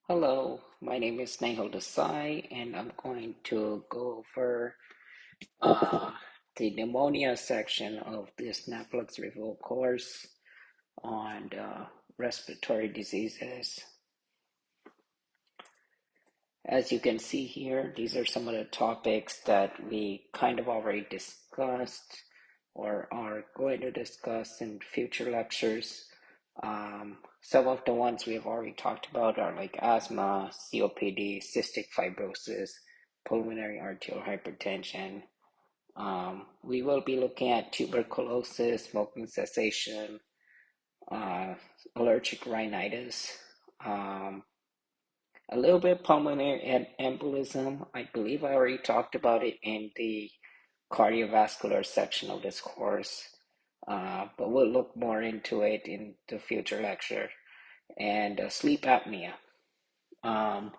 Hello, my name is Nehal Desai, and I'm going to go over uh, the pneumonia section of this NAPLEX review course on respiratory diseases. As you can see here, these are some of the topics that we kind of already discussed or are going to discuss in future lectures. Some of the ones we have already talked about are like asthma, COPD, cystic fibrosis, pulmonary arterial hypertension. We will be looking at tuberculosis, smoking cessation, uh, allergic rhinitis, um, a little bit pulmonary embolism. I believe I already talked about it in the cardiovascular section of this course, but we'll look more into it in the future lecture. And sleep apnea. Um,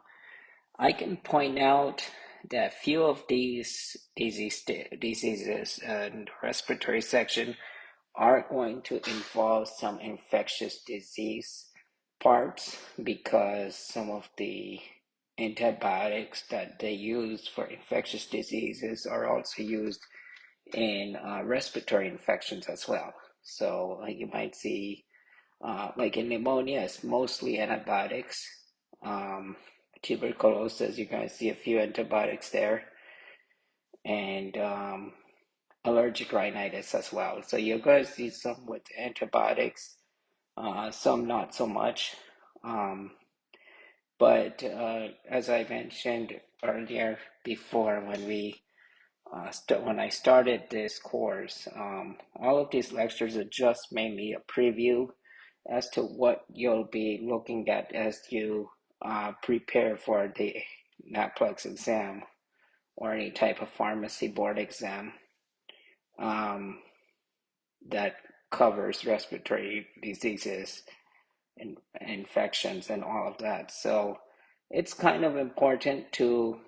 I can point out that few of these diseases in the respiratory section are going to involve some infectious disease parts because some of the antibiotics that they use for infectious diseases are also used in respiratory infections as well. So you might see, like in pneumonia, it's mostly antibiotics. Um, Tuberculosis, you're going to see a few antibiotics there, and allergic rhinitis as well. So you're going to see some with antibiotics, some not so much. Um, but as I mentioned earlier before, when I started this course, all of these lectures are just mainly a preview as to what you'll be looking at as you prepare for the NAPLEX exam or any type of pharmacy board exam um, that covers respiratory diseases and infections and all of that. So it's kind of important to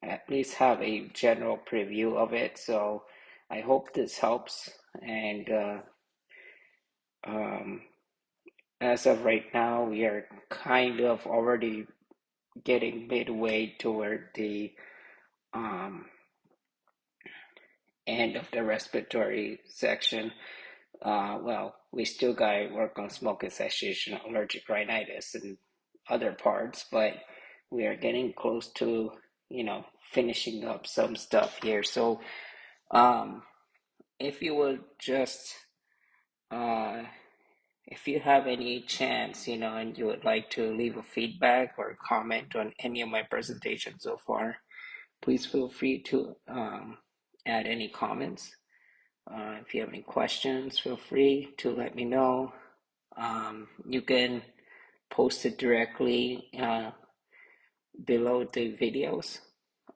at least have a general preview of it. So I hope this helps. And um, as of right now, we are kind of already getting midway toward the um, end of the respiratory section. Well, we still got to work on smoking cessation, allergic rhinitis, and other parts, but we are getting close to, finishing up some stuff here. So, um, if you would just, uh, if you have any chance, and you would like to leave a feedback or comment on any of my presentations so far, please feel free to add any comments. If you have any questions, feel free to let me know. You can post it directly below the videos,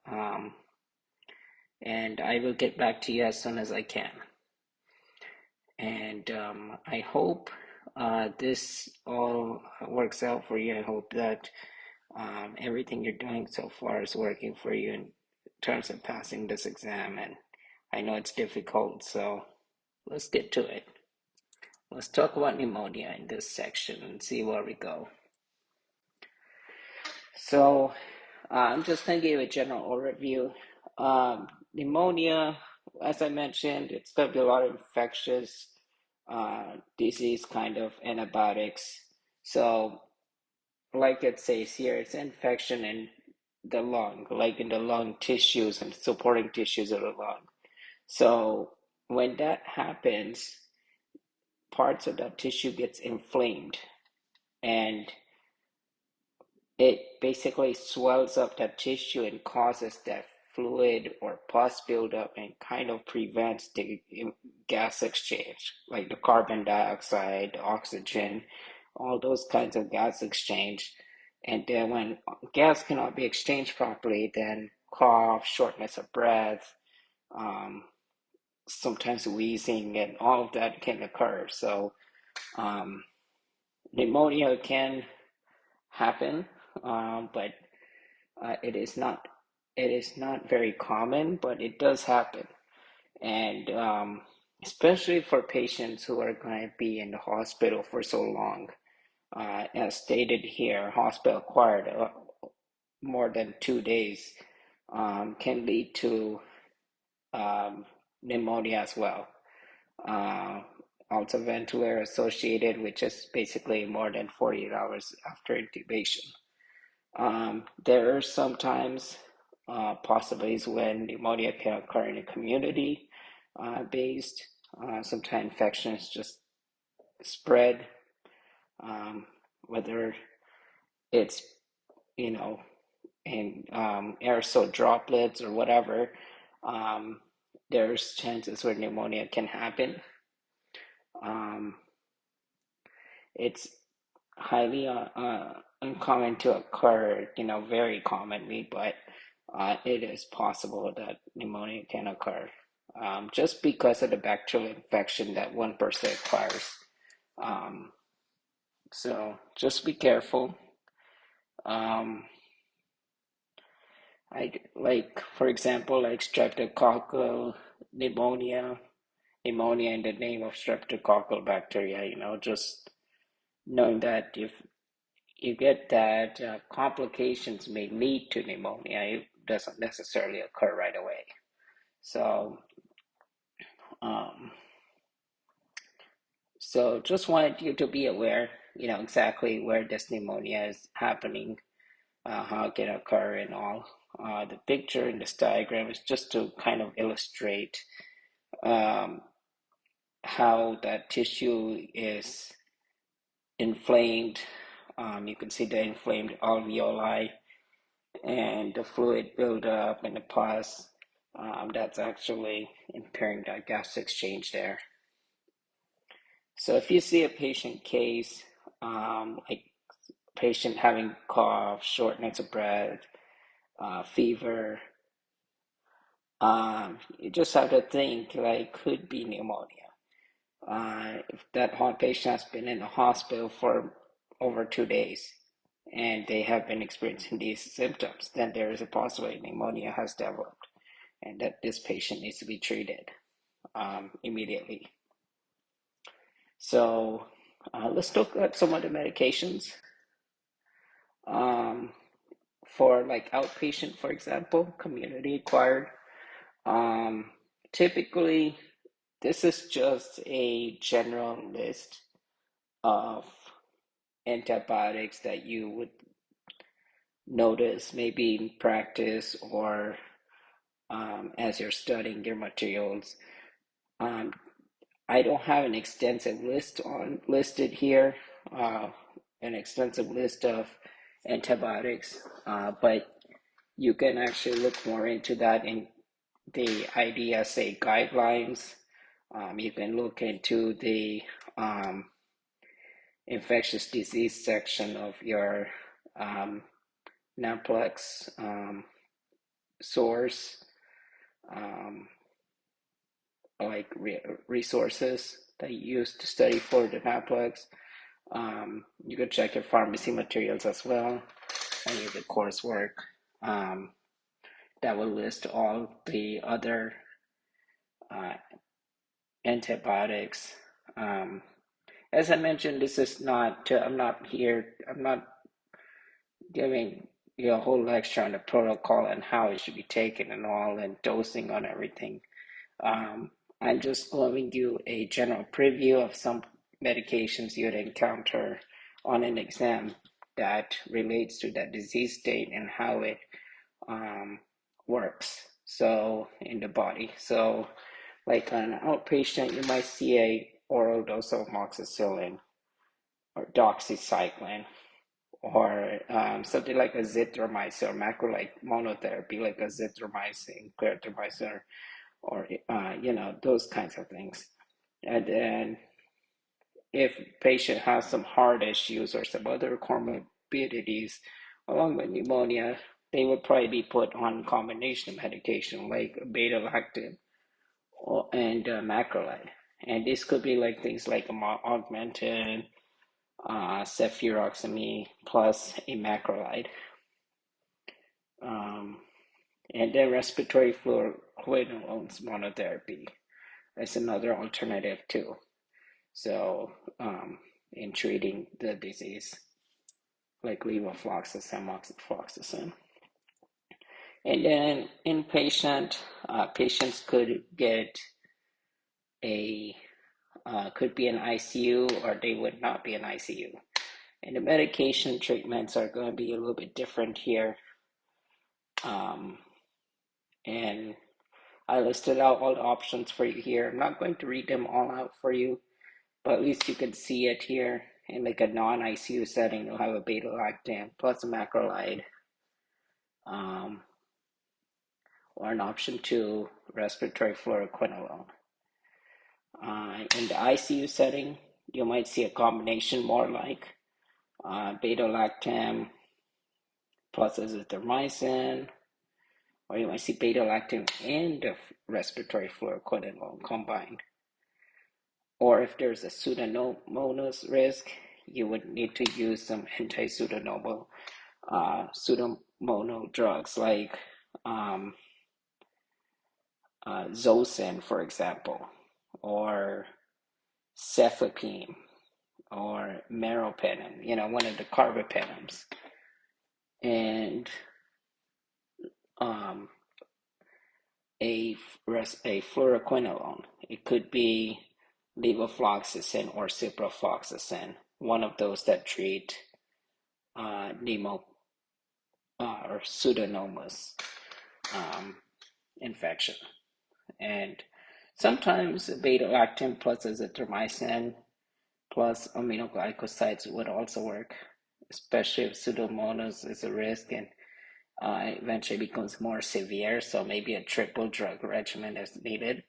um, and I will get back to you as soon as I can. And I hope this all works out for you. I hope that everything you're doing so far is working for you in terms of passing this exam. And I know it's difficult, so let's get to it. Let's talk about pneumonia in this section and see where we go. So I'm just going to give a general overview. Pneumonia, as I mentioned, it's going to be a lot of infectious disease kind of antibiotics. So, like it says here, it's infection in the lung, like in the lung tissues and supporting tissues of the lung. So, when that happens, parts of that tissue gets inflamed and it basically swells up that tissue and causes that fluid or pus buildup and kind of prevents the gas exchange, like the carbon dioxide, oxygen, all those kinds of gas exchange. And then when gas cannot be exchanged properly, then cough, shortness of breath, um, sometimes wheezing, and all of that can occur. So um, pneumonia can happen, but it is not very common, but it does happen, and especially for patients who are going to be in the hospital for so long. As stated here, hospital acquired more than 2 days can lead to um, pneumonia as well. Uh, Also, ventilator associated, which is basically more than 48 hours after intubation. There are sometimes possibilities when pneumonia can occur in a community based. Sometimes infections just spread, whether it's, you know, in aerosol droplets or whatever. Um, there's chances where pneumonia can happen. Um, it's highly uncommon to occur, very commonly, but it is possible that pneumonia can occur just because of the bacterial infection that one person acquires. Um, so just be careful. Um, for example, like streptococcal pneumonia in the name of streptococcal bacteria, just knowing that if you get that complications may lead to pneumonia. It doesn't necessarily occur right away. So, um, so just wanted you to be aware, exactly where this pneumonia is happening, how it can occur, and all. The picture in this diagram is just to kind of illustrate um, how that tissue is inflamed. You can see the inflamed alveoli and the fluid buildup and the pus. That's actually impairing that gas exchange there. So if you see a patient case, like patient having cough, shortness of breath, fever, you just have to think like could be pneumonia. If that patient has been in the hospital for over 2 days and they have been experiencing these symptoms, then there is a possibility pneumonia has developed and that this patient needs to be treated immediately. So let's look at some of the medications um, for like outpatient, for example, community acquired. Um, Typically, this is just a general list of antibiotics that you would notice maybe in practice or as you're studying your materials. Um, I don't have an extensive list listed here, uh, an extensive list of antibiotics, but you can actually look more into that in the IDSA guidelines. You can look into the um, infectious disease section of your NAPLEX source, um, like resources that you use to study for the NAPLEX. You can check your pharmacy materials as well, and your coursework. Um, that will list all the other uh, antibiotics. Um, as I mentioned, this is not, I'm not giving you a whole lecture on the protocol and how it should be taken and all, and dosing on everything. Um, I'm just giving you a general preview of some medications you'd encounter on an exam that relates to that disease state and how it works so in the body. So like on an outpatient, you might see a oral dose of amoxicillin or doxycycline or something like azithromycin or macrolide monotherapy like azithromycin, clarithromycin, or those kinds of things. And then if patient has some heart issues or some other comorbidities along with pneumonia, they would probably be put on combination of medication like beta lactam and macrolide. And this could be like things like augmentin, cefuroxime plus a macrolide. Um, and then respiratory fluoroquinolones monotherapy is another alternative too. So in treating the disease, like levofloxacin, moxifloxacin. And then inpatient, patients could get a could be in ICU or they would not be in ICU. And the medication treatments are going to be a little bit different here. And I listed out all the options for you here. I'm not going to read them all out for you, but at least you can see it here. In like a non-ICU setting, you'll have a beta-lactam plus a macrolide, or an option 2, respiratory fluoroquinolone. In the ICU setting, you might see a combination more like beta-lactam plus azithromycin, or you might see beta-lactam and the respiratory fluoroquinolone combined. Or if there's a pseudomonas risk, you would need to use some anti-pseudomonal drugs like Zosyn, for example, or cefepime, or meropenem, one of the carbapenems. And a fluoroquinolone. It could be levofloxacin or ciprofloxacin, one of those that treat pneumo or pseudomonas infection. And sometimes beta-lactam plus azithromycin plus aminoglycosides would also work, especially if pseudomonas is a risk and eventually becomes more severe. So maybe a triple drug regimen is needed,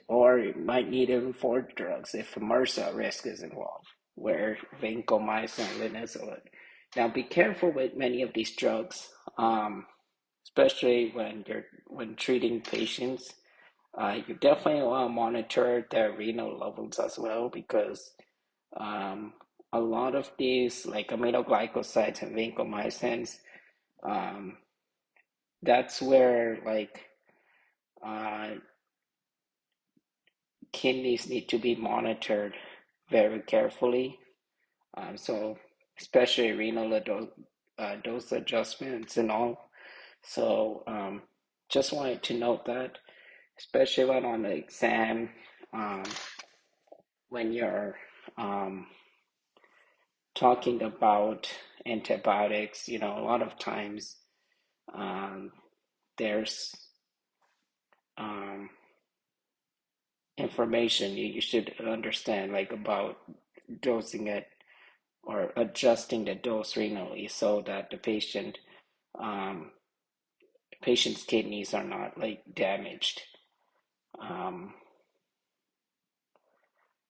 or you might need even 4 drugs if MRSA risk is involved, where vancomycin and linezolid. Now, be careful with many of these drugs, especially when treating patients. You definitely want to monitor their renal levels as well, because a lot of these, like aminoglycosides and vancomycins, that's where kidneys need to be monitored very carefully. So especially renal dose adjustments and all. So just wanted to note that, especially when on the exam, when you're talking about antibiotics, a lot of times there's information you should understand, like about dosing it or adjusting the dose renally so that the patient's kidneys are not damaged.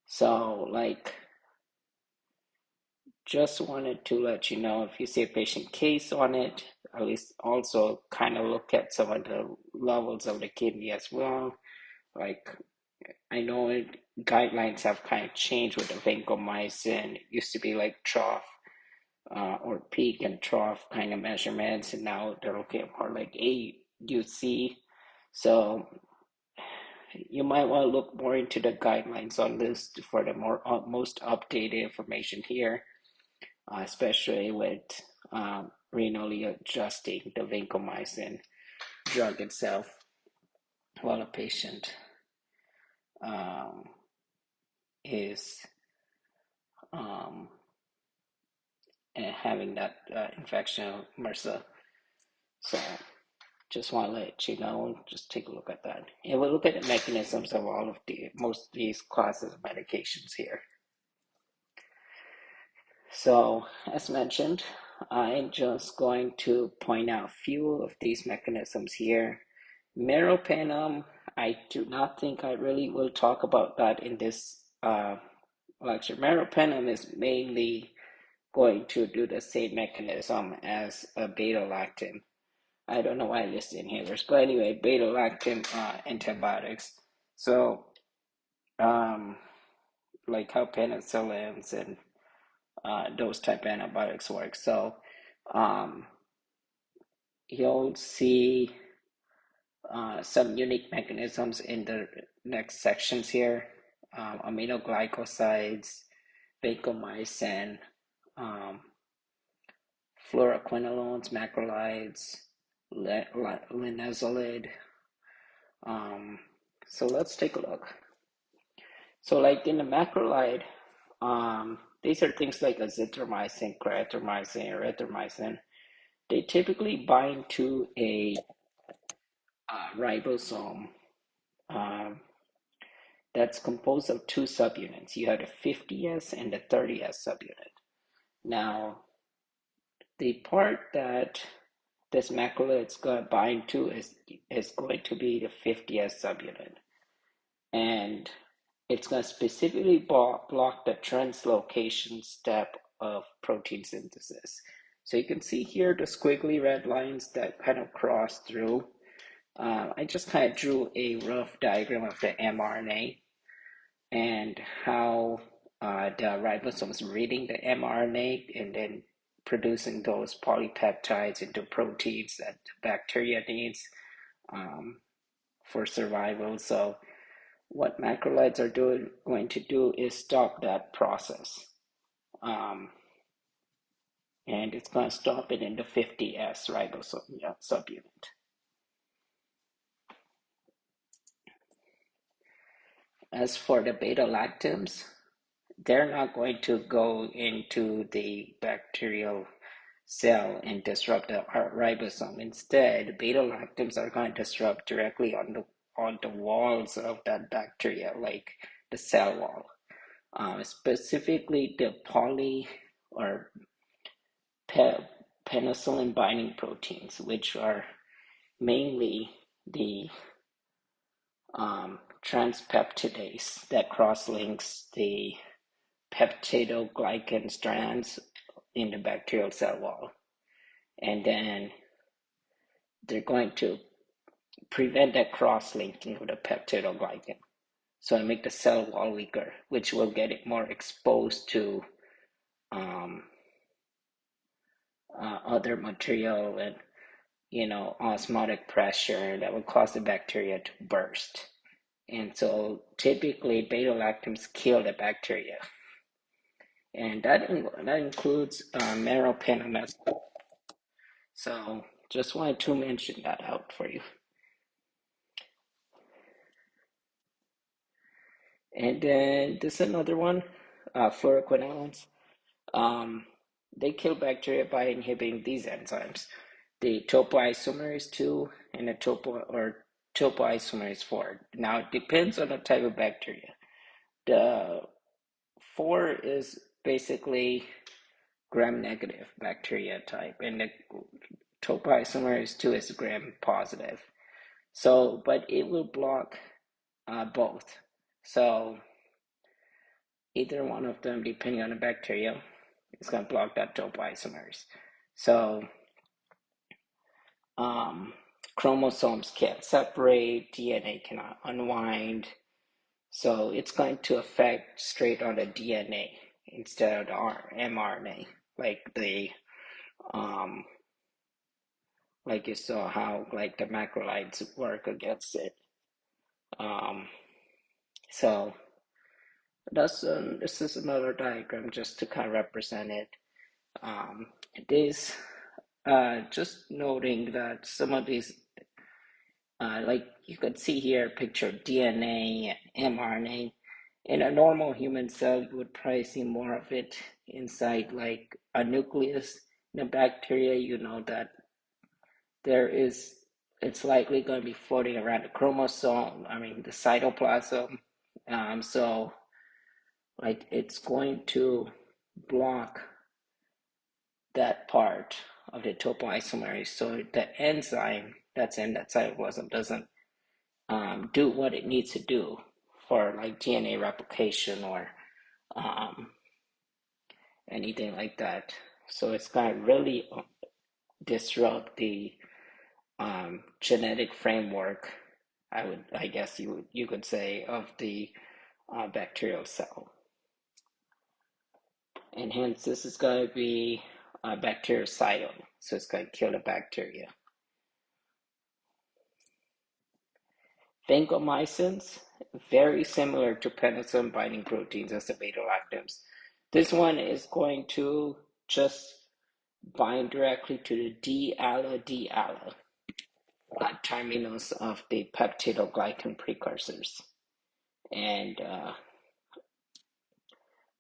So just wanted to let you know, if you see a patient case on it, at least also kind of look at some of the levels of the kidney as well. I know guidelines have kind of changed with the vancomycin. It used to be like trough or peak and trough kind of measurements, and now they're looking at more like AUC. So you might want to look more into the guidelines on this for the most updated information here, especially with renally adjusting the vancomycin drug itself while a patient is having that infection of MRSA. So just want to let you know, just take a look at that. And we'll look at the mechanisms of most of these classes of medications here. So as mentioned, I'm just going to point out a few of these mechanisms here. Meropenem, I do not think I really will talk about that in this lecture. Meropenem is mainly going to do the same mechanism as a beta-lactam. I don't know why I listed inhalers, but anyway, beta-lactam antibiotics. So, like how penicillins and those type of antibiotics work. So, you'll see some unique mechanisms in the next sections here. Aminoglycosides, vancomycin, um, fluoroquinolones, macrolides, linezolid. Um, so let's take a look. So like in the macrolide, these are things like azithromycin, clarithromycin, erythromycin. They typically bind to a ribosome um, that's composed of two subunits. You have the 50S and the 30S subunit. Now, the part that this macrolide is going to bind to is going to be the 50S subunit. And it's going to specifically block the translocation step of protein synthesis. So you can see here the squiggly red lines that kind of cross through. I just kind of drew a rough diagram of the mRNA and how the ribosome is reading the mRNA and then producing those polypeptides into proteins that bacteria needs for survival. So what macrolides are going to do is stop that process. And it's going to stop it in the 50S ribosome subunit. As for the beta-lactams, they're not going to go into the bacterial cell and disrupt the ribosome. Instead, beta-lactams are going to disrupt directly on the walls of that bacteria, like the cell wall. Specifically the poly or penicillin binding proteins, which are mainly the transpeptidase that cross-links the peptidoglycan strands in the bacterial cell wall. And then they're going to prevent that cross-linking of the peptidoglycan. So it make the cell wall weaker, which will get it more exposed to other material and osmotic pressure that would cause the bacteria to burst. And so typically beta-lactams kill the bacteria. And that includes meropenemescal. So just wanted to mention that out for you. And then this is another one, fluoroquinolones. They kill bacteria by inhibiting these enzymes, the topoisomerase 2 and the topoisomerase 4. Now it depends on the type of bacteria. The 4 is basically gram-negative bacteria type, and the topoisomerase 2 is gram-positive. So, but it will block both. So either one of them, depending on the bacteria, is going to block that topoisomerase. So chromosomes can't separate, DNA cannot unwind. So it's going to affect straight on the DNA instead of the mRNA, like you saw how like the macrolides work against it. So this is another diagram just to kind of represent it. This just noting that some of these, like you could see here, picture DNA and mRNA. In a normal human cell, you would probably see more of it inside like a nucleus. In a bacteria, you know that it's likely going to be floating around the chromosome, the cytoplasm. So like it's going to block that part of the topoisomerase, so the enzyme that's in that cytoplasm doesn't do what it needs to do for like DNA replication or anything like that. So it's going to really disrupt the genetic framework, I guess you could say, of the bacterial cell. And hence this is going to be bactericidal, so it's going to kill the bacteria. Vancomycins, very similar to penicillin binding proteins as the beta-lactams. This one is going to just bind directly to the D-alla terminus of the peptidoglycan precursors and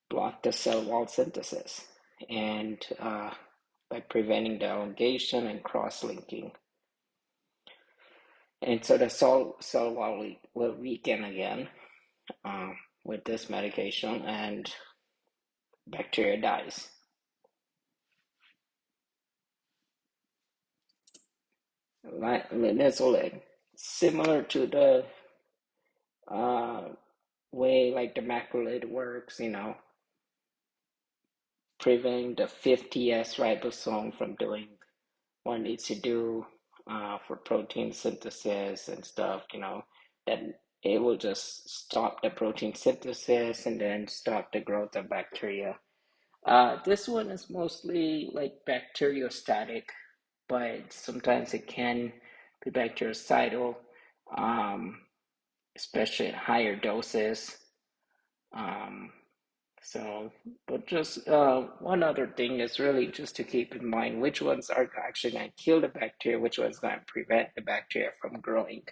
block the cell wall synthesis and by preventing the elongation and cross-linking. And so the cell wall will weaken again with this medication, and bacteria dies. Linezolid, similar to the way like the macrolide works, preventing the 50S ribosome from doing what it needs to do for protein synthesis and stuff, that it will just stop the protein synthesis and then stop the growth of bacteria. This one is mostly like bacteriostatic, but sometimes it can be bactericidal, especially at higher doses. Um, but just one other thing is really just to keep in mind which ones are actually going to kill the bacteria, which ones going to prevent the bacteria from growing,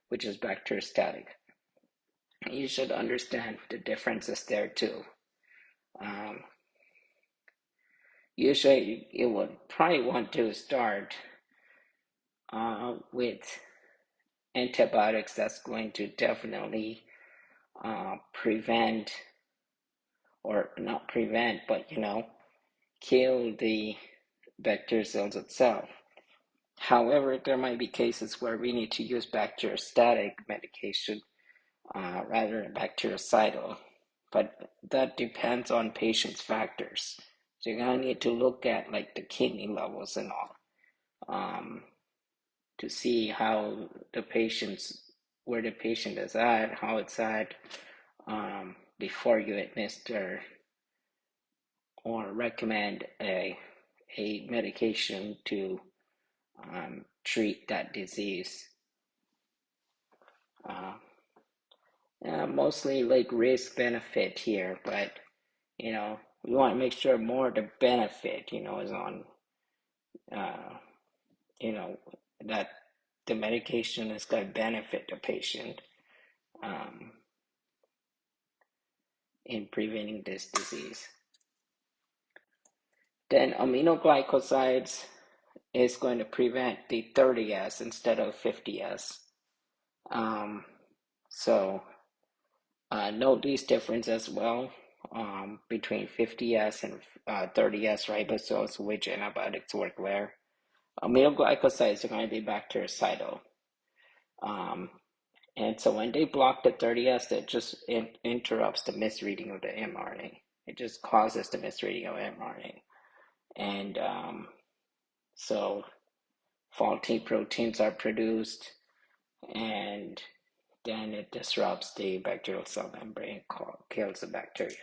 which is bacteriostatic. You should understand the differences there too. Um, Usually, you would probably want to start with antibiotics that's going to definitely prevent, or not prevent, but kill the bacteria cells itself. However, there might be cases where we need to use bacteriostatic medication rather than bactericidal, but that depends on patient's factors. So you're gonna need to look at like the kidney levels and all to see how where the patient is at, how it's at, before you administer or recommend a medication to treat that disease. Mostly like risk benefit here, but we want to make sure more the benefit, is on, you know, that the medication is going to benefit the patient um, in preventing this disease. Then aminoglycosides is going to prevent the 30S instead of 50S. So note these differences as well between 50S and 30S ribosomes, which antibiotics work where. Aminoglycosides are going to be bactericidal. And so when they block the 30S, it just interrupts the misreading of the mRNA. It just causes the misreading of mRNA. And so faulty proteins are produced, and then it disrupts the bacterial cell membrane, kills the bacteria.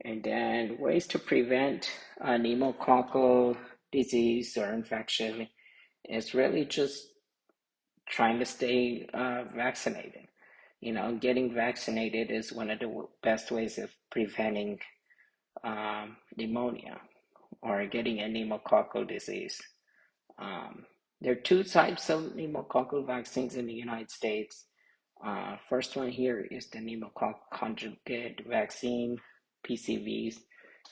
And then ways to prevent pneumococcal disease or infection is really just trying to stay vaccinated. Getting vaccinated is one of the best ways of preventing pneumonia or getting a pneumococcal disease. There are two types of pneumococcal vaccines in the United States. First one here is the pneumococcal conjugate vaccine, PCVs.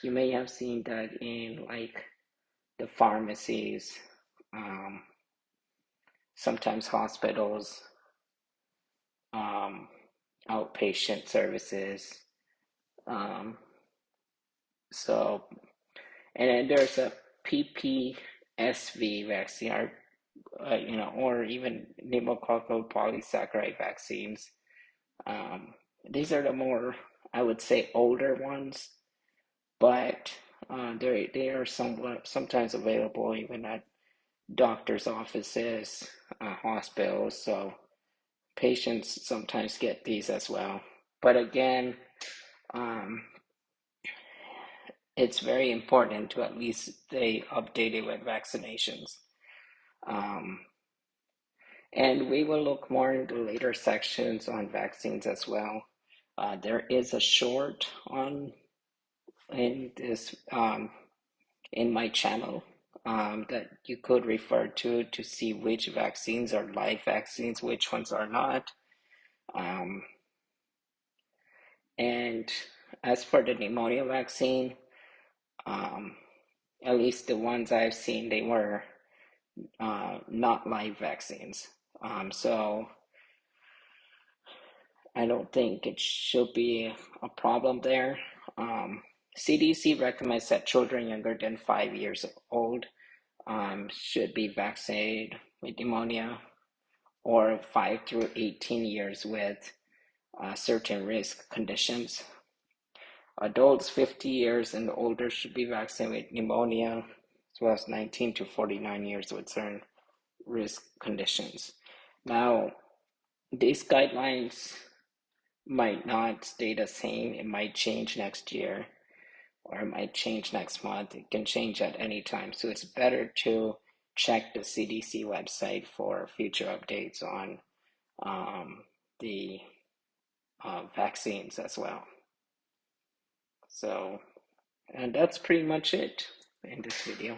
You may have seen that in like the pharmacies, sometimes hospitals, outpatient services. So, and then there's a PPSV vaccine, or even pneumococcal polysaccharide vaccines. These are the more, I would say, older ones, but they are sometimes available even at doctors' offices, hospitals. So patients sometimes get these as well. But again, it's very important to at least stay updated with vaccinations. And we will look more in the later sections on vaccines as well. There is a short on in this in my channel that you could refer to see which vaccines are live vaccines, which ones are not. Um, and as for the pneumonia vaccine, um, at least the ones I've seen, they were not live vaccines. So I don't think it should be a problem there. CDC recommends that children younger than 5 years old should be vaccinated with pneumonia, or 5 through 18 years with certain risk conditions. Adults 50 years and older should be vaccinated with pneumonia, as well as 19 to 49 years with certain risk conditions. Now, these guidelines might not stay the same. It might change next year, or it might change next month. It can change at any time. So it's better to check the CDC website for future updates on the vaccines as well. So, and that's pretty much it in this video.